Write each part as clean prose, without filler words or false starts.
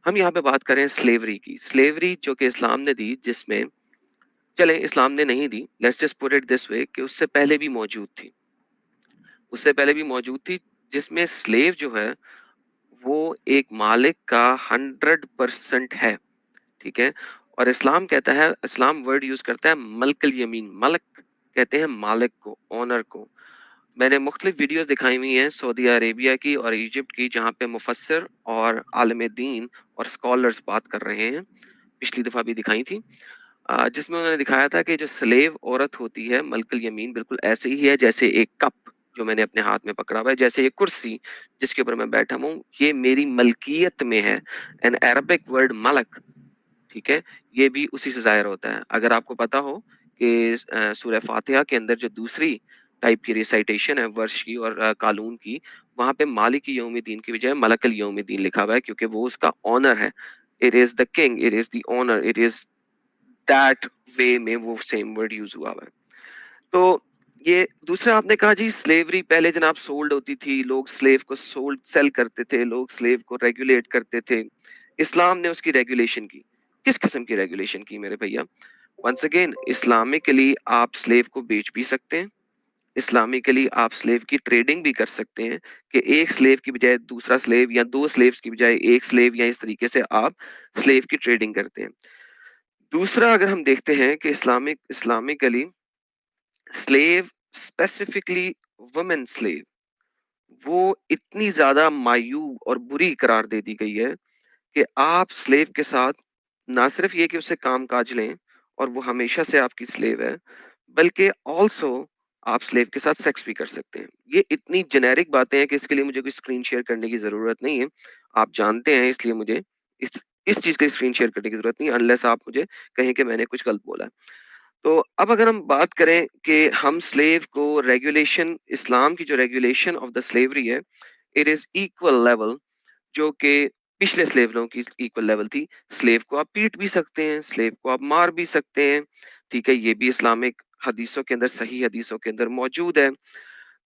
ہم یہاں پہ بات کریں سلیوری کی. سلیوری جو کہ اسلام نے دی, جس میں چلیں اسلام نے نہیں دی, let's just put it this way, کہ اس سے پہلے بھی موجود تھی, جس میں سلیو جو ہے وہ ایک مالک کا 100% ہے. ٹھیک ہے, اور اسلام کہتا ہے, اسلام ورڈ یوز کرتا ہے ملک الیمین. ملک کہتے ہیں مالک کو, اونر کو. میں نے مختلف ویڈیوز دکھائی ہوئی ہیں سعودی عربیہ کی اور ایجپٹ کی, جہاں پہ مفسر اور عالم دین اور اسکالرز بات کر رہے ہیں, پچھلی دفعہ بھی دکھائی تھی, جس میں انہوں نے دکھایا تھا کہ جو سلیو عورت ہوتی ہے ملک الیمین بالکل ایسے ہی ہے جیسے ایک کپ جو میں نے اپنے ہاتھ میں پکڑا ہوا ہے, جیسے یہ کرسی جس کے اوپر میں بیٹھا ہوں, یہ میری ملکیت میں ہے. این عربک ورڈ ملک, ٹھیک ہے, یہ بھی اسی سے ظاہر ہوتا ہے. اگر آپ کو پتا ہو کہ سورہ فاتحہ کے اندر جو دوسری ٹائپ کی ریسائٹیشن ہے ورش کی اور قانون کی, وہاں پہ مالک یوم الدین کی بجائے ملک الیوم الدین لکھا ہوا ہے, کیونکہ وہ اس کا آنر ہے. It is the king, it is the owner, it is that way میں وہ سیم ورڈ یوز ہوا ہوا ہے. تو یہ دوسرا آپ نے کہا جی سلیوری پہلے جناب سولڈ ہوتی تھی, لوگ سلیو کو سیل کرتے تھے, لوگ سلیو کو ریگولیٹ کرتے تھے. اسلام نے اس کی ریگولیشن کی. کس قسم کی ریگولیشن کی میرے بھیا؟ ونس اگین, اسلامکلی آپ سلیو کو بیچ بھی سکتے ہیں, اسلامکلی آپ سلیو کی ٹریڈنگ بھی کر سکتے ہیں, کہ ایک سلیو کی بجائے دوسرا سلیو, یا دو سلیوز کی بجائے ایک سلیو, یا اس طریقے سے آپ سلیو کی ٹریڈنگ کرتے ہیں. دوسرا اگر ہم دیکھتے ہیں کہ Islamically slave specifically women slave, وہ اتنی زیادہ مایوب اور بری قرار دے دی گئی ہے کہ آپ سلیو کے ساتھ نہ صرف یہ کہ اس سے کام کاج لیں اور وہ ہمیشہ سے آپ کی سلیو ہے, بلکہ آلسو آپ سلیو کے ساتھ سیکس بھی کر سکتے ہیں. یہ اتنی جنیرک باتیں ہیں کہ اس کے لیے مجھے کوئی اسکرین شیئر کرنے کی ضرورت نہیں ہے, آپ جانتے ہیں, اس لیے مجھے اس چیز کا اسکرین شیئر کرنے کی ضرورت نہیں, انلیس آپ مجھے کہیں کہ میں نے کچھ غلط بولا. تو اب اگر ہم بات کریں کہ ہم سلیو کو ریگولیشن, اسلام کی جو ریگولیشن آف دا سلیوری ہے, اٹ از ایکول لیول, جو کہ پچھلے سلیوروں کی ایکول لیول تھی. سلیو کو آپ پیٹ بھی سکتے ہیں, سلیو کو آپ مار بھی سکتے ہیں, ٹھیک ہے, یہ بھی اسلامک حدیثوں کے اندر, صحیح حدیثوں کے اندر موجود ہے.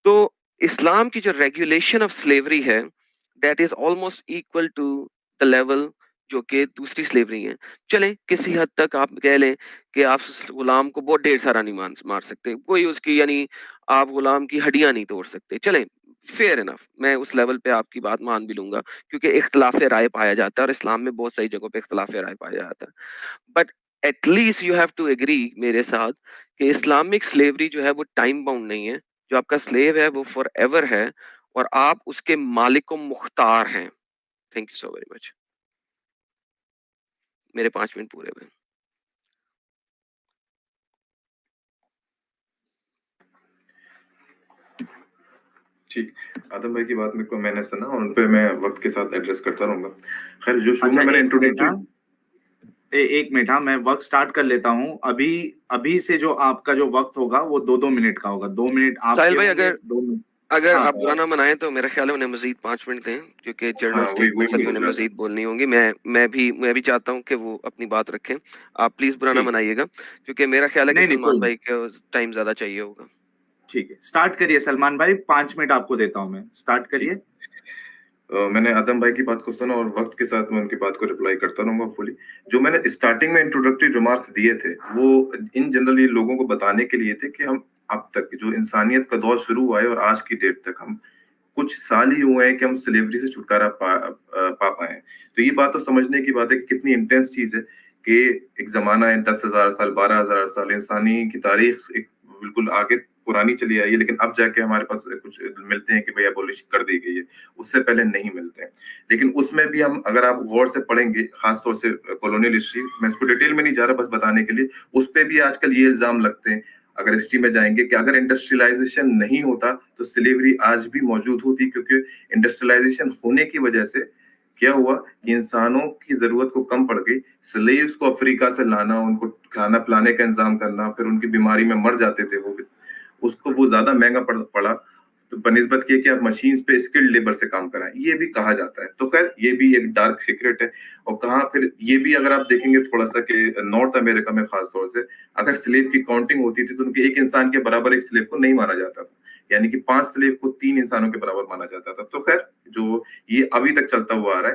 تو اسلام کی جو ریگولیشن آف سلیوری ہے, that is almost equal to the level جو کہ دوسری سلیوری ہیں. چلیں کسی حد تک آپ کہہ لیں کہ آپ غلام کو بہت ڈھیر سارا نہیں مار سکتے, کوئی اس کی یعنی آپ غلام کی ہڈیاں نہیں توڑ سکتے, چلیں فیئر انف, میں اس لیول پہ آپ کی بات مان بھی لوں گا, کیونکہ اختلاف رائے پایا جاتا ہے, اور اسلام میں بہت ساری جگہوں پہ اختلاف رائے پایا جاتا ہے. But at least you have to agree میرے ساتھ کہ اسلامک سلیوری جو ہے وہ ٹائم باؤنڈ نہیں ہے. جو آپ کا سلیو ہے وہ فار ایور ہے, اور آپ اس کے مالک و مختار ہیں. تھینک یو سو ویری مچ. میرے 5 منٹ پورے ہوئے. ٹھیک, آدم بھائی کی بات میں نے سنا, اور ان پہ میں وقت کے ساتھ ایڈریس کرتا رہوں گا. خیر, جو شروع میں نے انٹروڈکٹری, ایک منٹ, ہاں میں وقت سٹارٹ کر لیتا ہوں. ابھی سے جو آپ کا جو وقت ہوگا وہ 2 منٹ کا ہوگا. 2 منٹ آپ ساحل کے بھائی, ہوں گے, 2 منٹ اگر آپ برا نہ منائیں تو میرا خیال ہے انہیں مزید 5 منٹ دیں, کیونہ جنرل اسٹیٹمنٹس ابھی انہیں مزید بولنی ہوں گی. میں بھی چاہتا ہوں کہ وہ اپنی بات رکھیں. آپ پلیز برا نہ منائیے گا, کیونکہ میرا خیال ہے کہ سلمان بھائی کو ٹائم زیادہ چاہیے ہوگا. ٹھیک ہے, سٹارٹ کریے سلمان بھائی, 5 منٹ آپ کو دیتا ہوں میں, سٹارٹ کریے. میں نے آدم بھائی کی بات کو سنا, اور وقت کے ساتھ میں ان کی بات کو ریپلائی کرتا رہوں گا فلی. جو میں نے اسٹارٹنگ میں انٹروڈکٹری ریمارکس دیے تھے, وہ ان جنرل یہ لوگوں کو بتانے کے لیے تھے کہ ہم اب تک جو انسانیت کا دور شروع ہوا ہے اور آج کی ڈیٹ تک ہم کچھ سال ہی ہوئے ہیں کہ ہم سلیوری سے چھٹکارا پا پائے ہیں. تو یہ بات تو سمجھنے کی بات ہے کہ کتنی انٹینس چیز ہے, کہ ایک زمانہ ہے 10,000 سال 12,000 سال انسانی کی تاریخ ایک بالکل آگے پرانی چلی آئی ہے, لیکن اب جا کے ہمارے پاس کچھ ملتے ہیں کہ بھئی ابولیش کر دی گئی ہے, اس سے پہلے نہیں ملتے ہیں. لیکن اس میں بھی ہم اگر آپ غور سے پڑھیں گے, خاص طور سے کولونیل ہسٹری, میں اس کو ڈیٹیل میں نہیں جا رہا, بس بتانے کے لیے, اس پہ بھی آج کل یہ الزام لگتے ہیں اگر ہسٹری میں جائیں گے کہ اگر انڈسٹریلائزیشن نہیں ہوتا تو سلیوری آج بھی موجود ہوتی, کیونکہ انڈسٹریلائزیشن ہونے کی وجہ سے کیا ہوا کہ انسانوں کی ضرورت کو کم پڑ گئی. سلیوز کو افریقہ سے لانا, ان کو کھانا پلانے کا انتظام کرنا, پھر ان کی بیماری میں مر جاتے تھے وہ, اس کو وہ زیادہ مہنگا پڑا تو بنسبت کی کہ آپ مشینز پہ اسکلڈ لیبر سے کام کرائیں, یہ بھی کہا جاتا ہے. تو خیر یہ بھی ایک ڈارک سیکرٹ ہے. اور کہاں پھر یہ بھی اگر آپ دیکھیں گے تھوڑا سا کہ نارتھ امریکہ میں خاص طور سے اگر سلیو کی کاؤنٹنگ ہوتی تھی تو ان کے ایک انسان کے برابر ایک سلیو کو نہیں مانا جاتا تھا, یعنی کہ 5 سلیو کو 3 انسانوں کے برابر مانا جاتا تھا. تو خیر جو یہ ابھی تک چلتا ہوا آ رہا ہے,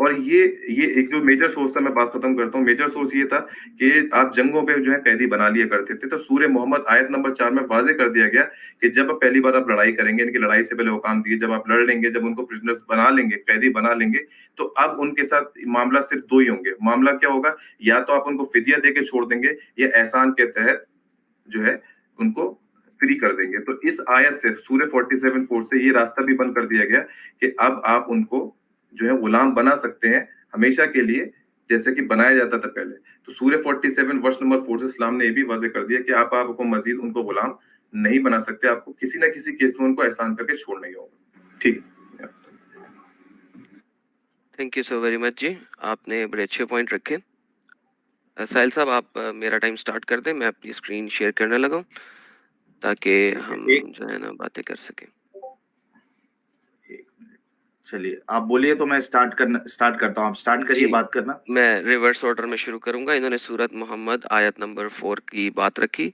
اور یہ ایک جو میجر سورس تھا, میں بات ختم کرتا ہوں, میجر سورس یہ تھا کہ آپ جنگوں پہ جو ہے قیدی بنا لیا کرتے تھے. تو سورہ محمد آیت نمبر 4 میں واضح کر دیا گیا کہ جب آپ پہلی بار آپ لڑائی کریں گے, ان کی لڑائی سے پہلے حکام دیے, جب آپ لڑ لیں گے, جب ان کو پرزنرز بنا لیں گے, قیدی بنا لیں گے, تو اب ان کے ساتھ معاملہ صرف دو ہی ہوں گے. معاملہ کیا ہوگا, یا تو آپ ان کو فدیہ دے کے چھوڑ دیں گے, یا احسان کے تحت جو ہے ان کو فری کر دیں گے. تو اس آیت سے سورہ 47:4 سے یہ راستہ بھی بند کر دیا گیا کہ اب آپ ان کو جو ہے غلام بنا سکتے ہیں ہمیشہ کے لیے, جیسے کہ بنایا جاتا تھا پہلے. تو سورہ 47 ورس نمبر 4 سے اسلام نے یہ بھی واضح کر دیا کہ آپ کو مزید ان کو غلام نہیں بنا سکتے, آپ کو کسی نہ کسی کیس میں ان کو احسان کر کے چھوڑنا ہی ہوگا. ٹھیک, thank you so very much جی, آپ نے بڑے اچھے پوائنٹ رکھے. ساحل صاحب آپ میرا ٹائم سٹارٹ کر دیں, میں اپنی اسکرین شیئر کرنے لگا تاکہ ہم جو ہے نا باتیں کر سکیں. چلیے آپ بولیے تو میں سٹارٹ کرتا ہوں, آپ سٹارٹ کریے بات کرنا. میں ریورس آرڈر میں شروع کروں گا. انہوں نے سورت محمد آیت نمبر 4 کی بات رکھی,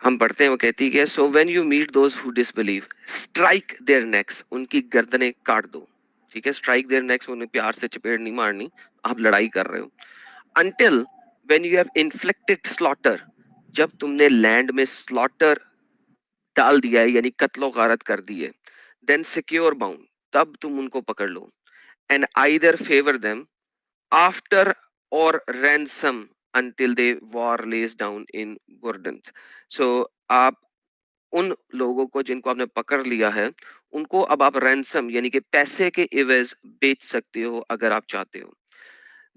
ہم پڑھتے ہیں. وہ کہتی ہے so when you meet those who disbelieve strike their necks, ان کی گردنیں کاٹ دو. ٹھیک ہے, اسٹرائک دیئر نیکس, انہیں پیار سے چپیڑ نہیں مارنی, آپ لڑائی کر رہے ہو. Until when you have inflicted slaughter, جب تم نے لینڈ میں سلاٹر ڈال دیا ہے یعنی قتل و غارت کر دی ہے. دین سیکیور باؤنڈ, تب تم ان کو پکڑ لو. And either favour them after اور ransom until they war lays down in burdens. So آپ ان لوگوں کو جن کو آپ نے پکڑ لیا ہے ان کو اب آپ رینسم یعنی کہ پیسے کے عوض بیچ سکتے ہو اگر آپ چاہتے ہو.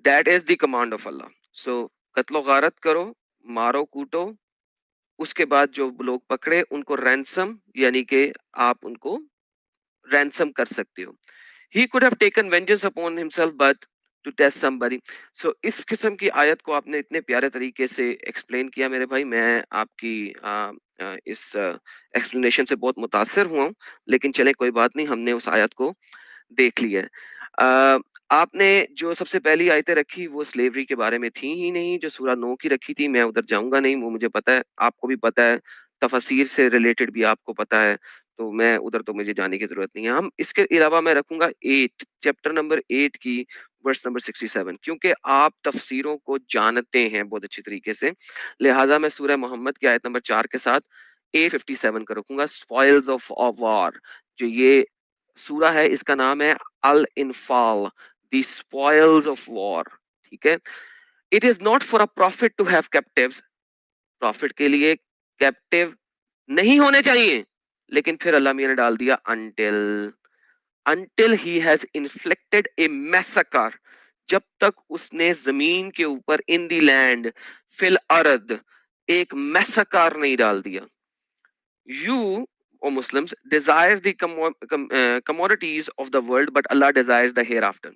That is the command of Allah. So قتل و غارت کرو, مارو کوٹو, اس کے بعد جو لوگ پکڑے ان کو رینسم یعنی کہ آپ ان کو رینسم کر سکتے ہو. He could have taken vengeance upon himself but to test somebody. So اس قسم کی آیت کو آپ نے اتنے پیارے طریقے سے ایکسپلین کیا میرے بھائی, میں آپ کی اس ایکسپلینیشن سے بہت متاثر ہوا ہوں. لیکن چلیں کوئی بات نہیں, ہم نے اس آیت کو دیکھ لیا ہے. آپ نے جو سب سے پہلی آیتیں رکھی وہ سلیوری کے بارے میں تھی ہی نہیں, جو سورہ 9 کی رکھی تھی. میں ادھر جاؤں گا نہیں, وہ مجھے پتا ہے, آپ کو بھی پتا ہے, تفاسیر سے ریلیٹڈ بھی آپ کو پتا ہے, تو میں ادھر تو مجھے جانے کی ضرورت نہیں ہے. ہم اس کے علاوہ میں رکھوں گا 8 چیپٹر نمبر 8 کی ورس نمبر 67, کیونکہ آپ تفسیروں کو جانتے ہیں بہت اچھی طریقے سے, لہٰذا میں سورہ محمد کی آیت نمبر 4 کے ساتھ 857 کا رکھوں گا, اسپوائلز آف وار. جو یہ سورہ ہے اس کا نام ہے الانفال, دی اسپوائلز آف وار. ٹھیک ہے, it is not for a profit to have captives, profit کے لیے کیپٹیو نہیں ہونے چاہیے, لیکن پھر اللہ میاں نے ڈال دیا until he has inflicted a massacre, جب تک اس نے زمین کے اوپر in the land فی الارض ایک میساکار نہیں ڈال دیا. You O Muslims desires the commodities of the world but Allah desires the hereafter.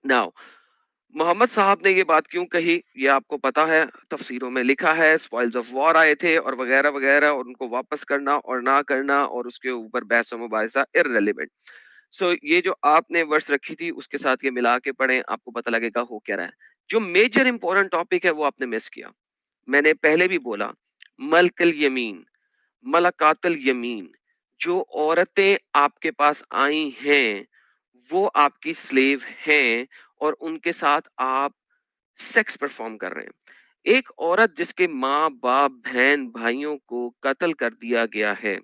Now محمد صاحب نے یہ بات کیوں کہی یہ آپ کو پتا ہے, تفسیروں میں لکھا ہے اسپوائلز آف وار آئے تھے اور وغیرہ وغیرہ, اور ان کو واپس کرنا اور نہ کرنا اور اس کے اوپر بحث و مباحثہ irrelevant. سو یہ جو آپ نے ورس رکھی تھی اس کے ساتھ یہ ملا کے پڑھیں, آپ کو پتہ لگے گا ہو کیا رہا ہے. جو میجر امپورٹنٹ ٹاپک ہے وہ آپ نے مس کیا. میں نے پہلے بھی بولا ملک الیمین, ملکات الیمین, جو عورتیں آپ کے پاس آئی ہیں وہ آپ کی سلیو ہیں اور ان کے ساتھ آپ سیکس پرفارم کر رہے ہیں. ایک عورت جس کے ماں باپ بہن بھائیوں کو قتل کر دیا گیا ہے,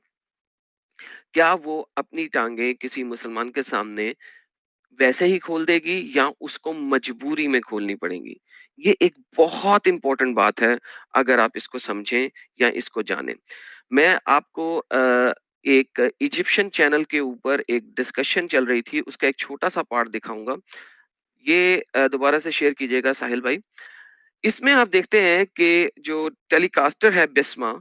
کیا وہ اپنی ٹانگیں کسی مسلمان کے سامنے ویسے ہی کھول دے گی یا اس کو مجبوری میں کھولنی پڑیں گی؟ یہ ایک بہت امپورٹنٹ بات ہے اگر آپ اس کو سمجھیں یا اس کو جانیں. میں آپ کو ایک ایجپشن چینل کے اوپر ایک ڈسکشن چل رہی تھی, اس کا ایک چھوٹا سا پارٹ دکھاؤں گا, یہ دوبارہ سے شیئر کیجئے گا ساحل بھائی. اس میں آپ دیکھتے ہیں کہ جو ٹیلی کاسٹر ہے بسما,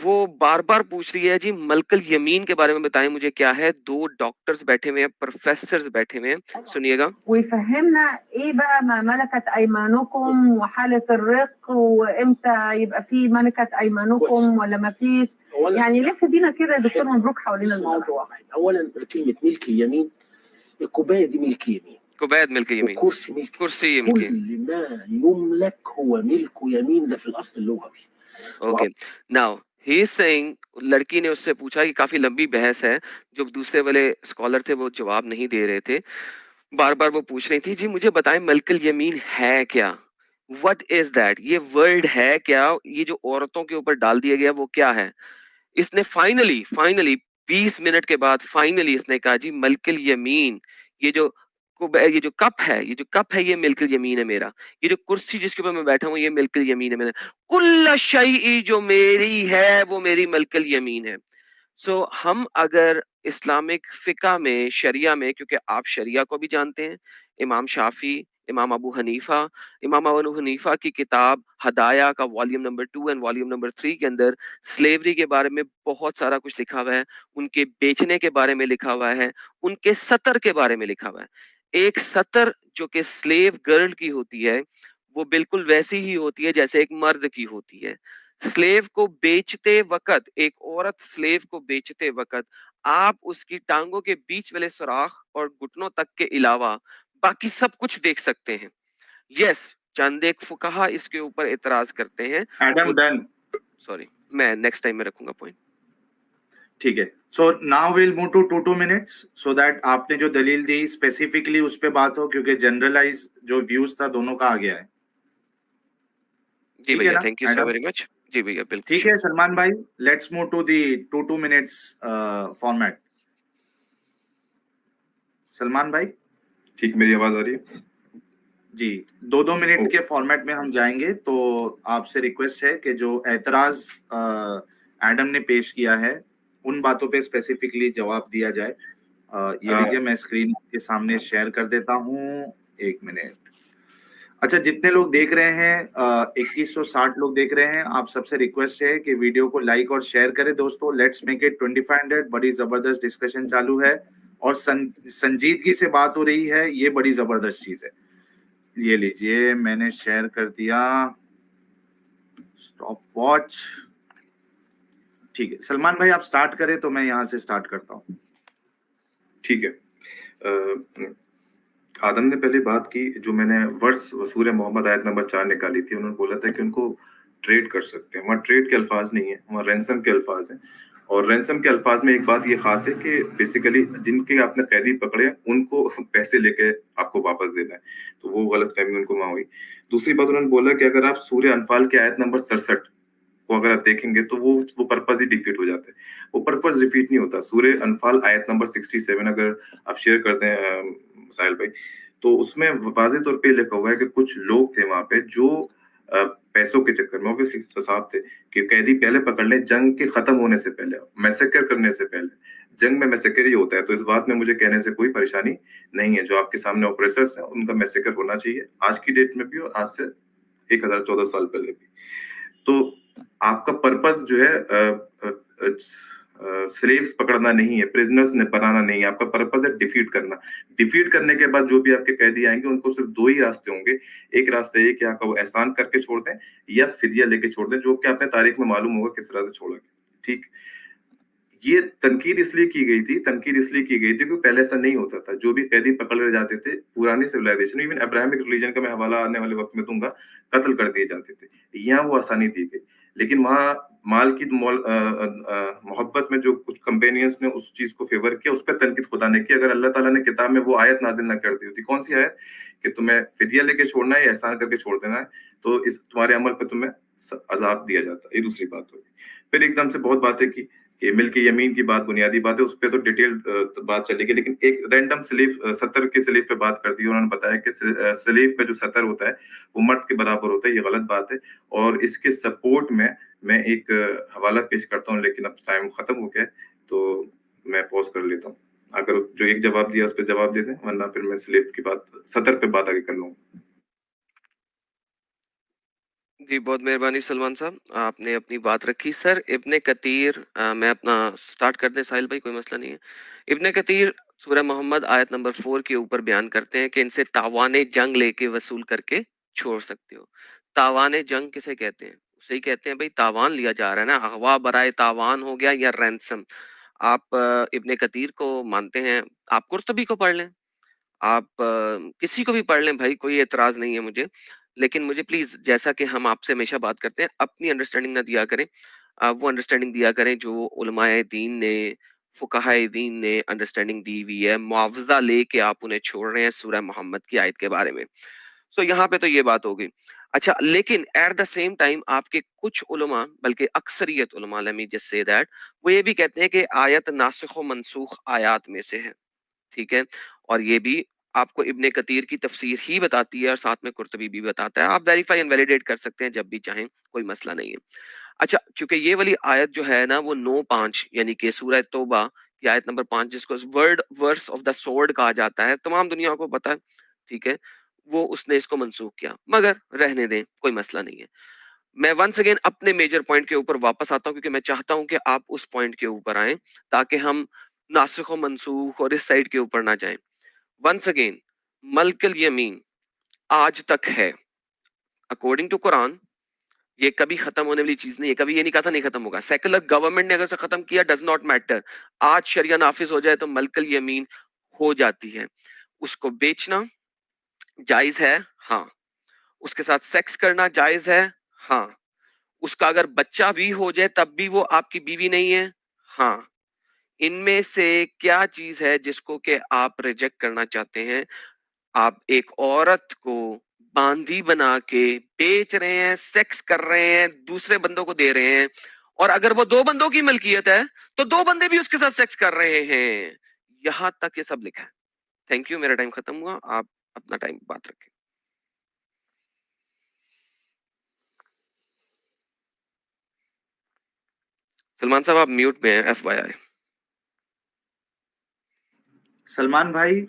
وہ بار بار پوچھ رہی ہے جی ملک الیمین کے بارے میں بتائیں مجھے کیا ہے. دو ڈاکٹرز بیٹھے ہوئے ہیں, پروفیسرز بیٹھے ہوئے ہیں, سنیے گا. ويفهمنا ايه بقى ما ملكت ايمانكم وحالة الرق وامتى يبقى في ملكة ايمانكم ولا ما فيش, يعني لف بينا كده يا دكتور مبروك حوالين الموضوع. اولا كلمة ملك اليمين, الكوباية دي ملك يمين, كوباية ملك يمين, الكرسي ملك, كرسي يمكن, كل ما يملك هو ملك يمين, ده في الاصل اللغوي. Okay now he is seeing, لڑکی نے اس سے پوچھا کہ کافی لمبی بحث ہے, جو دوسرے والے اسکالر تھے وہ جواب نہیں دے رہے تھے. بار بار وہ پوچھ رہی تھی جی مجھے بتائیں ملک الیمین ہے کیا, وٹ از دیٹ, یہ ورڈ ہے کیا, یہ جو عورتوں کے اوپر ڈال دیا گیا وہ کیا ہے. اس نے فائنلی 20 منٹ کے بعد فائنلی اس نے کہا جی ملک الیمین, یہ جو کپ ہے یہ ملک الیمین ہے میرا, یہ جو کرسی جس کے اوپر میں بیٹھا ہوں یہ ملک الیمین ہے میرا, کل شیء جو میری ہے وہ میری ملک الیمین ہے. سو ہم اگر اسلامک فقہ میں, شریعہ میں, کیونکہ آپ شریعہ کو بھی جانتے ہیں, امام شافعی, امام ابو حنیفہ کی کتاب ہدایہ کا volume number 2 and volume number 3 کے اندر سلیوری کے بارے میں بہت سارا کچھ لکھا ہوا ہے, ان کے بیچنے کے بارے میں لکھا ہوا ہے, ان کے سطر کے بارے میں لکھا ہوا ہے. ایک سطر جو کہ سلیو گرل کی ہوتی ہے وہ بالکل ویسی ہی ہوتی ہے جیسے ایک مرد کی ہوتی ہے. سلیو کو بیچتے وقت, ایک عورت سلیو کو بیچتے وقت آپ اس کی ٹانگوں کے بیچ والے سوراخ اور گھٹنوں تک کے علاوہ باقی سب کچھ دیکھ سکتے ہیں. یس, چند ایک فقہا اس کے اوپر اعتراض کرتے ہیں. Adam done. سوری, میں نیکسٹ ٹائم میں رکھوں گا پوائنٹ. ٹھیک ہے, so now we'll move to 2 minutes so that آپ نے جو دلیل دی اسپیسیفکلی اس پہ بات ہو, کیونکہ جنرلائز جو ویوز تھا دونوں کا آ گیا ہے. جی ٹھیک ہے بھیا, نا thank you so Adam? Very much. جی بھیا بالکل. ٹھیک ہے سلمان بھائی, let's move to the 2 minutes format. Salman بھائی ٹھیک, میری آواز آ رہی ہے؟ جی, 2 منٹ کے فارمیٹ میں ہم جائیں گے. تو آپ سے ریکویسٹ ہے کہ جو اعتراض ایڈم نے پیش کیا ہے ان باتوں پہ اسپیسیفکلی جواب دیا جائے. یہ لیجیے, میں اسکرین آپ کے سامنے شیئر کر دیتا ہوں. 1 منٹ. اچھا, جتنے لوگ دیکھ رہے ہیں 2160 لوگ دیکھ رہے ہیں, آپ سب سے ریکویسٹ ہے کہ ویڈیو کو لائک اور شیئر کریں دوستو. Let's make it 2500. بڑی زبردست ڈسکشن چالو ہے اور سنجیدگی سے بات ہو رہی ہے, یہ بڑی زبردست چیز ہے. یہ لیجیے, میں نے شیئر کر دیا اسٹاپ واچ. ٹھیک ہے سلمان بھائی, آپ سٹارٹ کریں تو میں یہاں سے سٹارٹ کرتا ہوں. ٹھیک ہے. آدم نے پہلے بات کی, جو میں نے ورس سورہ محمد آیت نمبر 4 نکالی تھی, انہوں نے بولا تھا کہ ان کو ٹریڈ کر سکتے ہیں. وہاں ٹریڈ کے الفاظ نہیں ہیں, وہاں رینسم کے الفاظ ہیں. اور رینسم کے الفاظ میں ایک بات یہ خاص ہے کہ بیسیکلی جن کے آپ نے قیدی پکڑے ان کو پیسے لے کے آپ کو واپس دینا ہے, تو وہ غلط فہمی ان کو وہاں ہوئی. دوسری بات, انہوں نے بولا کہ اگر آپ سورہ انفال کی آیت نمبر 67 کو اگر آپ دیکھیں گے تو وہ پرپز ہی ڈیفیٹ ہو جاتا ہے. وہ پرپز ڈیفیٹ نہیں ہوتا. سورہ انفال آیت نمبر 67 اگر آپ شیئر کرتے ہیں مسائل بھائی, تو اس میں واضح طور پہ لکھا ہوا ہے کہ کچھ لوگ تھے وہاں پہ جو پیسوں کے چکر میں صاحب تھے کہ قیدی پہلے پکڑ لیں جنگ کے ختم ہونے سے پہلے, میسیکر کرنے سے پہلے. جنگ میں میسیکر ہی ہوتا ہے, تو اس بات میں مجھے کہنے سے کوئی پریشانی نہیں ہے. جو آپ کے سامنے اوپریسرز ہیں ان کا میسیکر ہونا چاہیے آج کی ڈیٹ میں بھی اور آج سے 1014 سال پہلے بھی. تو آپ کا پرپز جو ہے سلیوز پکڑنا نہیں ہے, پرزنرز نے بنانا نہیں ہے. آپ کا پرپز ہے ڈیفیٹ کرنا. ڈیفیٹ کرنے کے بعد جو بھی آپ کے قیدی آئیں گے ان کو صرف 2 ہی راستے ہوں گے. ایک راستہ یہ کہ آپ کا وہ احسان کر کے چھوڑ دیں یا فدیہ لے کے چھوڑ دیں, جو کہ آپ نے تاریخ میں معلوم ہوگا کس طرح سے چھوڑا گیا. ٹھیک, یہ تنقید اس لیے کی گئی تھی کیونکہ پہلے ایسا نہیں ہوتا تھا. جو بھی قیدی پکڑ لے جاتے تھے پرانی سویلائزیشن, ایون ابراہمک ریلیجن کا میں حوالہ آنے والے وقت میں دوں گا, قتل کر دیے جاتے تھے. یہاں وہ آسانی دی گئی, لیکن وہاں مال کی محبت میں جو کچھ کمپینینز نے اس چیز کو فیور کیا, اس پہ تنقید خدا نے کی. اگر اللہ تعالیٰ نے کتاب میں وہ آیت نازل نہ کر دی ہوتی, کون سی آیت, کہ تمہیں فدیہ لے کے چھوڑنا ہے یا احسان کر کے چھوڑ دینا ہے, تو اس تمہارے عمل پہ تمہیں عذاب دیا جاتا. یہ دوسری بات ہوگی. پھر ایک دم سے بہت باتیں کی کہ ملک یمین کی بات بنیادی بات ہے, اس پہ تو ڈیٹیل بات چلے گی, لیکن ایک رینڈم سلیف سطر کے سلیف پہ بات کر دی. انہوں نے بتایا کہ سلیف کا جو سطر ہوتا ہے وہ مرد کے برابر ہوتا ہے. یہ غلط بات ہے, اور اس کے سپورٹ میں ایک حوالہ پیش کرتا ہوں, لیکن اب ٹائم ختم ہو گیا تو میں پوز کر لیتا ہوں. اگر جو ایک جواب دیا اس پہ جواب دے دیں, ورنہ پھر میں سلیف کی بات سطر پہ بات آگے کر لوں. جی بہت مہربانی سلمان صاحب, آپ نے اپنی بات رکھی. سر ابن کثیر, میں اپنا سٹارٹ کر دیں ساحل بھائی, کوئی مسئلہ نہیں ہے. ابن کثیر سورہ محمد آیت نمبر 4 کے اوپر بیان کرتے ہیں کہ ان سے تاوان جنگ لے کے وصول کر کے چھوڑ سکتے ہو. تاوان جنگ کسے کہتے ہیں؟ اسے ہی کہتے ہیں بھائی تاوان لیا جا رہا ہے نا, اغوا برائے تاوان ہو گیا یا رینسم. آپ ابن کثیر کو مانتے ہیں, آپ قرطبی کو پڑھ لیں, آپ کسی کو بھی پڑھ لیں بھائی, کوئی اعتراض نہیں ہے مجھے. لیکن مجھے پلیز, جیسا کہ ہم آپ سے ہمیشہ بات کرتے ہیں, اپنی انڈرسٹینڈنگ نہ دیا کریں, وہ انڈرسٹینڈنگ دیا کریں جو علماء دین نے فقہائے دین نے انڈرسٹینڈنگ دی ہوئی ہے, معاوضہ لے کے آپ انہیں چھوڑ رہے ہیں سورہ محمد کی آیت کے بارے میں. سو یہاں پہ تو یہ بات ہو گئی. اچھا, لیکن ایٹ دا سیم ٹائم آپ کے کچھ علماء, بلکہ اکثریت علماء, let me just say that, وہ یہ بھی کہتے ہیں کہ آیت ناسخ و منسوخ آیات میں سے ہے. ٹھیک ہے, اور یہ بھی آپ کو ابن کثیر کی تفسیر ہی بتاتی ہے اور ساتھ میں قرطبی بھی بتاتا ہے. آپ ویریفائی اینڈ ویلیڈیٹ کر سکتے ہیں جب بھی چاہیں, کوئی مسئلہ نہیں ہے. اچھا, کیونکہ یہ والی آیت جو ہے نا وہ 9:5 یعنی کہ سورہ توبہ کی آیت نمبر 5, جس کو ورس آف دا سورڈ کہا جاتا ہے, تمام دنیا کو پتا ہے. ٹھیک ہے, وہ اس نے اس کو منسوخ کیا, مگر رہنے دیں, کوئی مسئلہ نہیں ہے. میں ونس اگین اپنے میجر پوائنٹ کے اوپر واپس آتا ہوں, کیونکہ میں چاہتا ہوں کہ آپ اس پوائنٹ کے اوپر آئیں تاکہ ہم ناسخ و منسوخ اور اس سائڈ کے اوپر نہ جائیں. ونس اگین, ملک الیمین آج تک ہے اکارڈنگ ٹو قرآن. یہ کبھی ختم ہونے والی چیز نہیں ہے, کبھی یہ نہیں کہا تھا نہیں ختم ہوگا. سیکولر گورنمنٹ نے اگر سے ختم کیا, ڈز ناٹ میٹر. آج شریعہ نافذ ہو جائے تو ملک الیمین ہو جاتی ہے. اس کو بیچنا جائز ہے, ہاں. اس کے ساتھ سیکس کرنا جائز ہے, ہاں. اس کا اگر بچہ بھی ہو جائے تب بھی وہ آپ کی بیوی نہیں ہے, ہاں. ان میں سے کیا چیز ہے جس کو کہ آپ ریجیکٹ کرنا چاہتے ہیں؟ آپ ایک عورت کو باندھی بنا کے بیچ رہے ہیں, سیکس کر رہے ہیں, دوسرے بندوں کو دے رہے ہیں, اور اگر وہ 2 بندوں کی ملکیت ہے تو 2 بندے بھی اس کے ساتھ سیکس کر رہے ہیں. یہاں تک یہ سب لکھا ہے. تھینک یو, میرا ٹائم ختم ہوا, آپ اپنا ٹائم بات رکھیں. سلمان صاحب آپ میوٹ میں ہیں, ایف وائی آئی. سلمان بھائی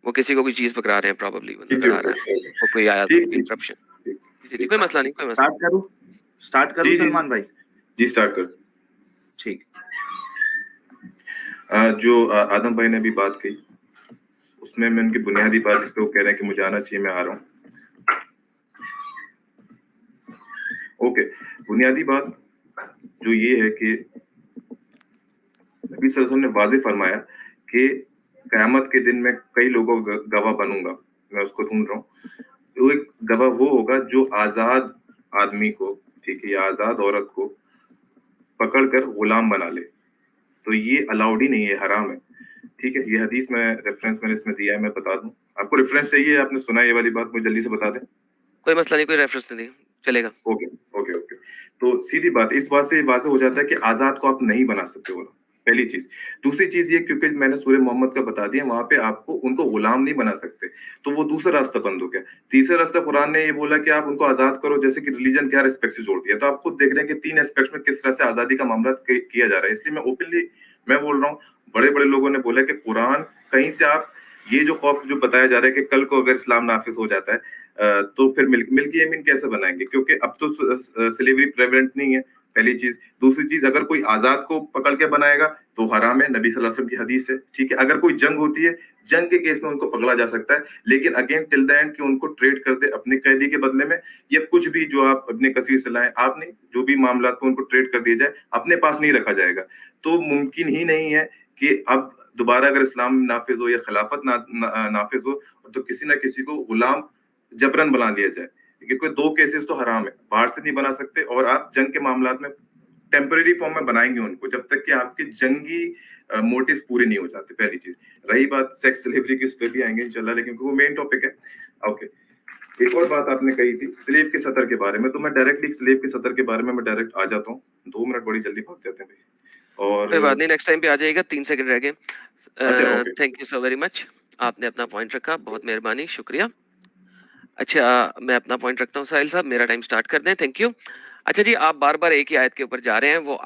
وہ کسی کو کوئی چیز پکڑا رہے ہیں, پروبیبلی نظر آ رہا ہے, وہ کوئی آیا تھا انٹرپشن. جی کوئی مسئلہ نہیں, کوئی مسئلہ. سٹارٹ کروں سلمان بھائی؟ جی سٹارٹ کر. ٹھیک. جو آدم بھائی نے ابھی بات کی اس میں ان کی بنیادی بات جس پہ وہ کہہ رہے ہیں کہ مجھے آنا چاہیے, میں آ رہا ہوں. اوکے, بنیادی بات جو یہ ہے کہ نبی صلی اللہ علیہ وسلم نے واضح فرمایا کہ قیامت کے دن میں کئی لوگوں کا گواہ بنوں گا, میں اس کو ڈھونڈ رہا ہوں. تو ایک گواہ وہ ہوگا جو آزاد آدمی کو, ٹھیک ہے, یا آزاد عورت کو پکڑ کر غلام بنا لے. تو یہ الاؤڈ ہی نہیں ہے, حرام ہے. ٹھیک ہے, یہ حدیث میں ریفرنس میں نے اس میں دیا ہے, میں بتا دوں. آپ کو ریفرنس چاہیے, آپ نے سنا یہ والی بات, مجھے جلدی سے بتا دیں. کوئی مسئلہ نہیں, کوئی ریفرنس نہیں, چلے گا. Okay okay okay. تو سیدھی بات, اس بات سے واضح ہو جاتا ہے کہ آزاد کو آپ نہیں بنا سکتے غلام, پہلی چیز. دوسری چیز یہ, کیونکہ میں نے سورہ محمد کا بتا دیا, وہاں پہ آپ کو ان کو غلام نہیں بنا سکتے, تو وہ دوسرا راستہ بند ہو گیا. تیسرا راستہ قرآن نے یہ بولا کہ آپ ان کو آزاد کرو, جیسے کہ ریلیجن کیا اسپیکٹ سے جوڑ دیا. تو آپ خود دیکھ رہے ہیں کہ 3 اسپیکٹ میں کس طرح سے آزادی کا معاملہ کیا جا رہا ہے. اس لیے میں اوپنلی میں بول رہا ہوں, بڑے بڑے لوگوں نے بولا کہ قرآن کہیں سے آپ یہ جو خوف جو بتایا جا رہا ہے کہ کل کو اگر اسلام نافذ ہو جاتا ہے تو پھر ملکی یمین کیسے بنائیں گے, کیونکہ اب تو سلیوری پریویلنٹ نہیں ہے, پہلی چیز. دوسری چیز, اگر کوئی آزاد کو پکڑ کے بنائے گا تو حرام ہے, نبی صلی اللہ علیہ وسلم کی حدیث ہے. ٹھیک ہے, اگر کوئی جنگ ہوتی ہے, جنگ کے کیس میں ان کو پکڑا جا سکتا ہے, لیکن اگین ٹل دا اینڈ کہ ان کو ٹریڈ کر دے اپنے قیدی کے بدلے میں, یا کچھ بھی جو آپ اپنے کثیر سے لائیں, آپ نے جو بھی معاملات کو ان کو ٹریڈ کر دیا جائے, اپنے پاس نہیں رکھا جائے گا. تو ممکن ہی نہیں ہے کہ اب دوبارہ اگر اسلام نافذ ہو یا خلافت نافذ ہو تو کسی نہ کسی کو غلام جبرن بنا دیا جائے, کیونکہ 2 کیسز تو حرام ہے, باہر سے نہیں بنا سکتے, اور آپ جنگ کے معاملات میں ٹیمپرری فارم میں بنائیں گے ان کو جب تک کہ آپ کے جنگی موٹیوز پورے نہیں ہو جاتے, پہلی چیز. رہی بات سیکس سلیوری کی, اس پہ بھی آئیں گے انشاءاللہ, لیکن وہ مین ٹاپک ہے. اوکے, ایک اور بات آپ نے کہی تھی سلیو کے سطر کے بارے میں, تو میں ڈائریکٹلی سلیو کے سطر کے بارے میں ڈائریکٹ آ جاتا ہوں. 2 منٹ بڑی جلدی پہنچ جاتے ہیں. اور کوئی بات نہیں, نیکسٹ ٹائم پہ آ جائے گا, 3 سیکنڈ رہ گئے. تھینک یو سو ویری مچ, آپ نے اپنا پوائنٹ رکھا, بہت مہربانی, شکریہ. اچھا, میں اپنا پوائنٹ رکھتا ہوں ساحل صاحب, میرا ٹائم سٹارٹ کر دیں. Thank you. اچھا جی, آپ بار بار ایک ہی آیت کے اوپر جا رہے ہیں. وہ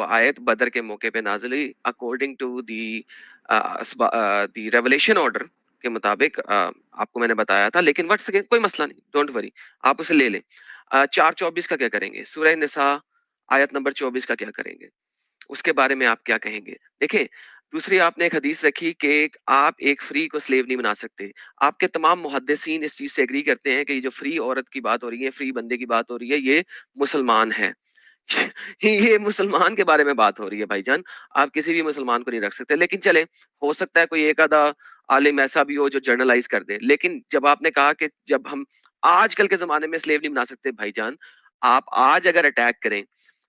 آیت بدر کے موقع پہ نازل ہوئی according to the revelation order کے مطابق, آپ کو میں نے بتایا تھا, لیکن ورڈ سیکنڈ کوئی مسئلہ نہیں, ڈونٹ وری, آپ اسے لے لیں. 4:24 کا کیا کریں گے؟ سورہ نساء آیت نمبر 24 کا کیا کریں گے؟ اس کے بارے میں آپ کیا کہیں گے؟ دیکھیں, دوسری آپ نے ایک حدیث رکھی کہ آپ ایک فری کو سلیو نہیں بنا سکتے. آپ کے تمام محدثین اس چیز سے ایگری کرتے ہیں کہ یہ جو فری عورت کی بات ہو رہی ہے, فری بندے کی بات ہو رہی ہے, یہ مسلمان ہے. یہ مسلمان کے بارے میں بات ہو رہی ہے بھائی جان, آپ کسی بھی مسلمان کو نہیں رکھ سکتے. لیکن چلے, ہو سکتا ہے کوئی ایک آدھا عالم ایسا بھی ہو جو جرنلائز کر دے. لیکن جب آپ نے کہا کہ جب ہم آج کل کے زمانے میں سلیو نہیں بنا سکتے, بھائی جان آپ آج اگر اٹیک کریں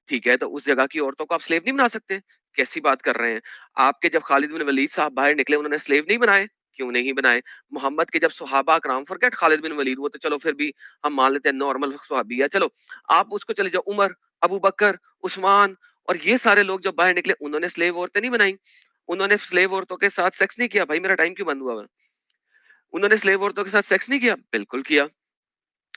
ٹھیک ہے، تو اس جگہ کی عورتوں کو آپ سلیو نہیں بنا سکتے. کیسی بات کر رہے ہیں آپ کے؟ جب خالد بن ولید صاحب باہر نکلے انہوں نے سلیو نہیں بنائے؟ کیوں نہیں بنائے؟ محمد کے جب صحابہ اکرام، فرگیٹ خالد بن ولید، وہ تو چلو پھر بھی ہم مان لیتے ہیں نارمل صحابی ہے، چلو آپ اس کو چلے جاؤ، عمر، ابو بکر، عثمان اور یہ سارے لوگ جب باہر نکلے انہوں نے سلیو عورتیں نہیں بنائی. انہوں نے سلیو عورتوں کے ساتھ سیکس نہیں کیا. بھائی میرا ٹائم کیوں بند ہوا ہے؟ انہوں نے سلیو عورتوں کے ساتھ سیکس نہیں کیا؟ بالکل کیا.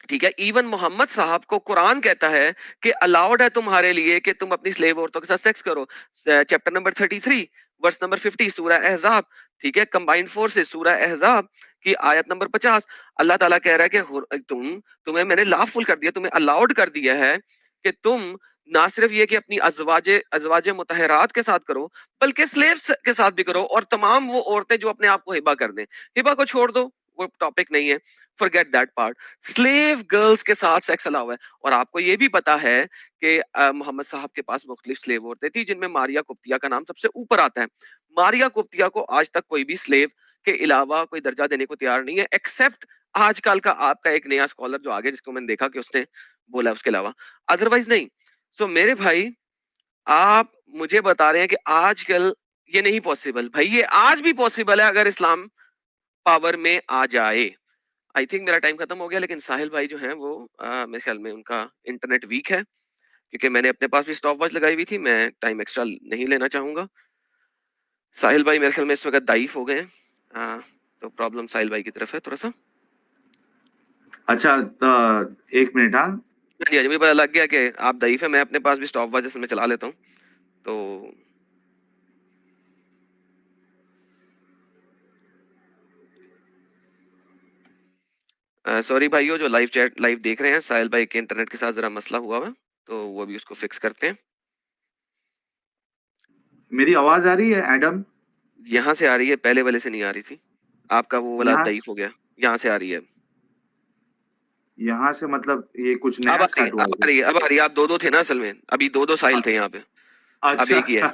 ٹھیک ہے، ایون محمد صاحب کو قرآن کہتا ہے کہ الاؤڈ ہے تمہارے لیے کہ تم اپنی سلیو عورتوں کے ساتھ سیکس کرو. چیپٹر نمبر 33 ورس نمبر 50 سورہ احزاب، ٹھیک ہے، کمبائنڈ فورسز سورہ احزاب کی آیت نمبر 50. اللہ تعالیٰ کہہ رہا ہے کہ تمہیں میں نے لافل کر دیا، تمہیں الاؤڈ کر دیا ہے کہ تم نہ صرف یہ کہ اپنی ازواج مطہرات کے ساتھ کرو بلکہ سلیوز کے ساتھ بھی کرو، اور تمام وہ عورتیں جو اپنے آپ کو ہبا کر دیں. ہبا کو چھوڑ دو، وہ ٹاپک نہیں ہے، forget that part. Slave girls کے ساتھ سیکس الاؤ ہے. اور آپ کو یہ بھی پتا ہے کہ محمد صاحب کے پاس مختلف سلیو عورتیں تھی جن میں ماریا قبطیہ کا نام سب سے اوپر آتا ہے. ماریا قبطیہ کو آج تک کوئی بھی سلیو کے علاوہ کوئی درجہ دینے کو تیار نہیں ہے، ایکسپٹ آج کل کا آپ کا ایک نیا اسکالر جو آگے جس کو میں نے دیکھا کہ اس نے بولا اس کے علاوہ، ادروائز نہیں. سو میرے بھائی آپ مجھے بتا رہے ہیں کہ آج کل یہ نہیں پاسبل. بھائی یہ آج بھی پاسبل ہے اگر اسلام پاور میں آ جائے. آئی تھنک میرا ٹائم ختم ہو گیا، لیکن ساحل بھائی جو ہیں وہ میرے خیال میں ان کا انٹرنیٹ ویک ہے، کیونکہ میں نے اپنے پاس بھی اسٹاپ واچ لگائی ہوئی تھی، میں ٹائم ایکسٹرا نہیں لینا چاہوں گا. ساحل بھائی میرے خیال میں اس وقت ضعیف ہو گئے ہیں، تو پرابلم ساحل بھائی کی طرف ہے تھوڑا سا. اچھا ایک منٹ. ہاں جی مجھے پتا لگ گیا کہ آپ ضعیف ہیں. میں اپنے پاس بھی اسٹاپ واچ میں چلا لیتا ہوں. تو سوری بھائیو جو لائیو چیٹ لائیو دیکھ رہے ہیں، ساحل بھائی کے انٹرنیٹ کے ساتھ ذرا مسئلہ ہوا ہوا، تو وہ بھی اس کو فکس کرتے ہیں. میری آواز آ رہی ہے ایڈم؟ یہاں سے آ رہی ہے، پہلے والے سے نہیں آ رہی تھی. آپ کا وہ والا یہاں ضعیف ہو گیا، یہاں سے آ رہی ہے. یہاں سے مطلب یہ کچھ اب نیا آ رہی ہے، سٹارٹ ہوا اب ہے آ رہی ہے، اب آ رہی ہے. آپ دو تھے نا اصل میں، ابھی دو ساحل تھے یہاں پہ، اب اچھا ایک ہی ہے.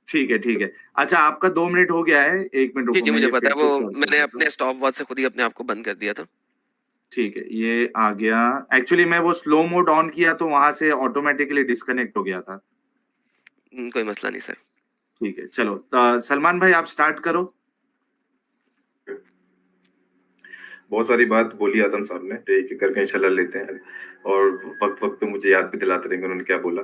ٹھیک ہے. اچھا آپ کا 2 منٹ ہو گیا ہے، 1 منٹ جی رکو جی میں مجھے یہ پتا پھر ہے، سے وہ سٹارٹ میں کر نے دیتا اپنے ہوں. اسٹاپ واچ سے خود ہی اپنے آپ کو بند کر دیا تھا. ٹھیک ہے یہ آ گیا. ایکچولی میں وہ سلو موڈ آن کیا تو وہاں سے آٹومیٹکلی ڈسکنیکٹ ہو گیا تھا. کوئی مسئلہ نہیں سر. ٹھیک ہے چلو سلمان بھائی آپ سٹارٹ کرو. بہت ساری بات بولی آدم صاحب نے، ایک ایک کر کے انشاءاللہ لیتے ہیں، اور وقت پہ مجھے یاد بھی دلاتے رہیں گے انہوں نے کیا بولا.